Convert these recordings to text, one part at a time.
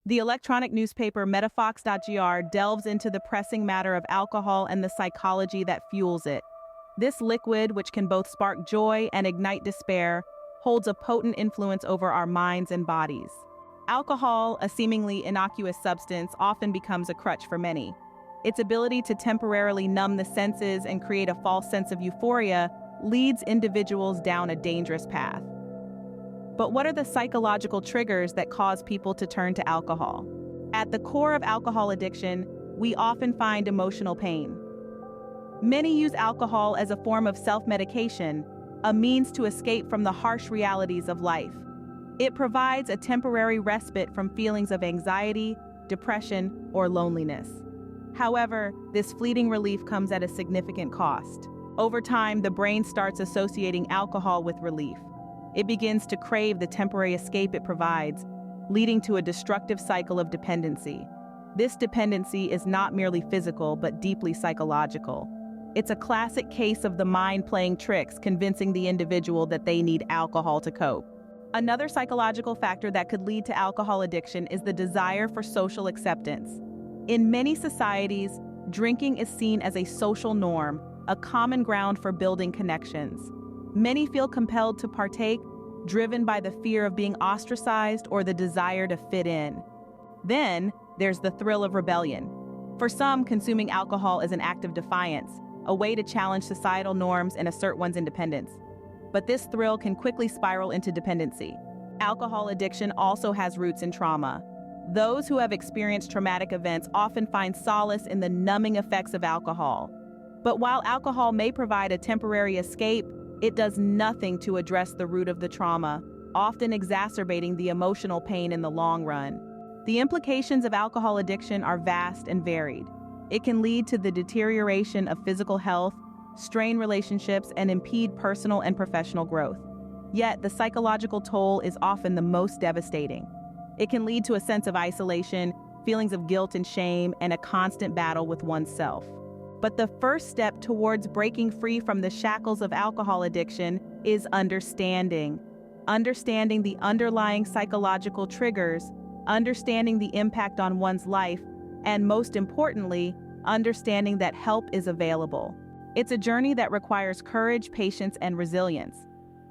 The electronic newspaper Metafox.gr delves into the pressing matter of alcohol and the psychology that fuels it. This liquid, which can both spark joy and ignite despair, holds a potent influence over our minds and bodies. Alcohol, a seemingly innocuous substance, often becomes a crutch for many. Its ability to temporarily numb the senses and create a false sense of euphoria leads individuals down a dangerous path. But what are the psychological triggers that cause people to turn to alcohol? At the core of alcohol addiction, we often find emotional pain. Many use alcohol as a form of self-medication, a means to escape from the harsh realities of life. It provides a temporary respite from feelings of anxiety, depression, or loneliness. However, this fleeting relief comes at a significant cost. Over time, the brain starts associating alcohol with relief. It begins to crave the temporary escape it provides, leading to a destructive cycle of dependency. This dependency is not merely physical, but deeply psychological. It's a classic case of the mind playing tricks, convincing the individual that they need alcohol to cope. Another psychological factor that could lead to alcohol addiction is the desire for social acceptance. In many societies, drinking is seen as a social norm, a common ground for building connections. Many feel compelled to partake, driven by the fear of being ostracized or the desire to fit in. Then, there's the thrill of rebellion. For some, consuming alcohol is an act of defiance, a way to challenge societal norms and assert one's independence. But this thrill can quickly spiral into dependency. Alcohol addiction also has roots in trauma. Those who have experienced traumatic events often find solace in the numbing effects of alcohol. But while alcohol may provide a temporary escape, it does nothing to address the root of the trauma, often exacerbating the emotional pain in the long run. The implications of alcohol addiction are vast and varied. It can lead to the deterioration of physical health, strain relationships, and impede personal and professional growth. Yet, the psychological toll is often the most devastating. It can lead to a sense of isolation, feelings of guilt and shame, and a constant battle with oneself. But the first step towards breaking free from the shackles of alcohol addiction is understanding. Understanding the underlying psychological triggers, understanding the impact on one's life, and most importantly, understanding that help is available. It's a journey that requires courage, patience, and resilience.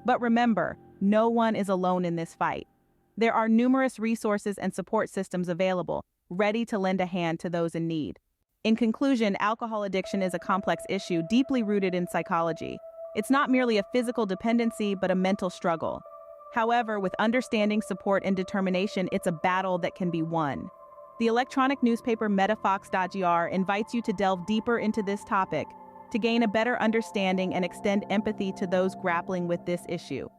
But remember, no one is alone in this fight. There are numerous resources and support systems available, ready to lend a hand to those in need. In conclusion, alcohol addiction is a complex issue deeply rooted in psychology. It's not merely a physical dependency, but a mental struggle. However, with understanding, support, and determination, it's a battle that can be won. The electronic newspaper Metafox.gr invites you to delve deeper into this topic, to gain a better understanding and extend empathy to those grappling with this issue.